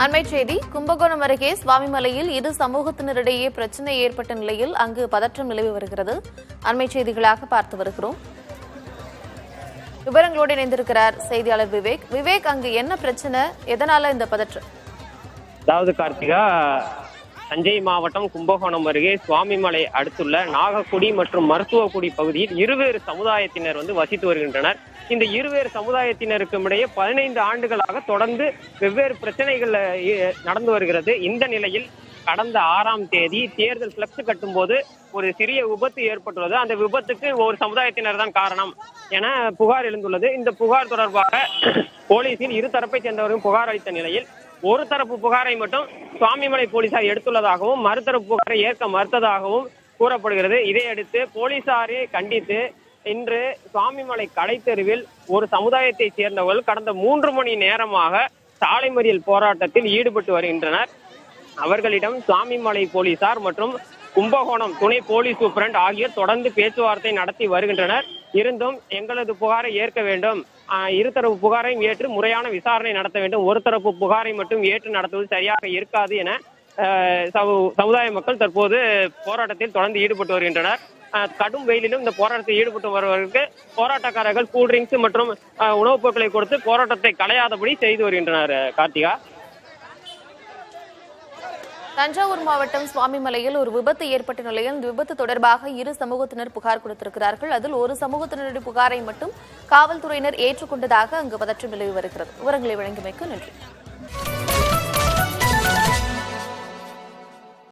அண்மை செய்தி கும்பகோணம் அருகே சுவாமிமலையில் இரு சமூகத்தினரிடையே பிரச்சினை ஏற்பட்ட நிலையில் அங்கு பதற்றம் நிலவி வருகிறது. அண்மை செய்திகளாக பார்த்து வருகிறோம். விவரங்களோடு இணைந்திருக்கிறார் செய்தியாளர் விவேக். விவேக், அங்கு என்ன பிரச்சனை, எதனால இந்த பதற்றம்? அதாவது கார்த்திகா, தஞ்சை மாவட்டம் கும்பகோணம் அருகே சுவாமிமலை அடுத்துள்ள நாகக்குடி மற்றும் மருத்துவக்குடி பகுதியில் இருவேறு சமுதாயத்தினர் வசித்து வருகின்றனர். இந்த இருவேறு சமுதாயத்தினருக்கும் இடையே 15 ஆண்டுகளாக தொடர்ந்து வெவ்வேறு பிரச்சனைகள் நடந்து வருகிறது. இந்த நிலையில் கடந்த 6ஆம் தேதி தேர்தல் பிளக்ஸ் கட்டும் போது ஒரு சிறிய விபத்து ஏற்பட்டுள்ளது. அந்த விபத்துக்கு ஒரு சமுதாயத்தினர் தான் காரணம் என புகார் எழுந்துள்ளது. இந்த புகார் தொடர்பாக போலீசில் இரு தரப்பை சேர்ந்தவர்கள் புகார் அளித்த நிலையில் ஒரு தரப்பு புகாரை மட்டும் சுவாமிமலை போலீசார் எடுத்துள்ளதாகவும் மறுதரப்பு புகாரை ஏற்க மறுத்ததாகவும் கூறப்படுகிறது. இதையடுத்து போலீசாரை கண்டித்து இன்று சுவாமிமலை கடைத்தெருவில் ஒரு சமுதாயத்தை சேர்ந்தவர்கள் கடந்த 3 மணி நேரமாக சாலை மறியல் போராட்டத்தில் ஈடுபட்டு வருகின்றனர். அவர்களிடம் சுவாமிமலை போலீசார் மற்றும் கும்பகோணம் துணை போலீஸ் சூப்பரண்ட் ஆகியோர் தொடர்ந்து பேச்சுவார்த்தை நடத்தி வருகின்றனர். இருந்தும் எங்களது புகாரை ஏற்க வேண்டும், இருதரப்பு புகாரையும் ஏற்று முறையான விசாரணை நடத்த வேண்டும், ஒரு தரப்பு புகாரை மட்டும் ஏற்று நடத்துவது சரியாக இருக்காது என சமுதாய மக்கள் தற்போது போராட்டத்தில் தொடர்ந்து ஈடுபட்டு வருகின்றனர். கடும் வெயிலிலும் இந்த போராட்டத்தில் ஈடுபட்டு வருவதற்கு போராட்டக்காரர்கள் கூல்ட்ரிங்க்ஸ் மற்றும் உணவுப் பொருட்களை கொடுத்து போராட்டத்தை களையாதபடி செய்து வருகின்றனர். கார்த்திகா, தஞ்சாவூர் மாவட்டம் சுவாமிமலையில் ஒரு விபத்து ஏற்பட்ட நிலையில் இந்த விபத்து தொடர்பாக இரு சமூகத்தினர் புகார் கொடுத்திருக்கிறார்கள். அதில் ஒரு சமூகத்தினருடைய புகாரை மட்டும் காவல்துறையினர் ஏற்றுக்கொண்டதாக அங்கு பதற்றம் நிலவி வருகிறது. விவரங்களை வழங்கியமைக்கு நன்றி.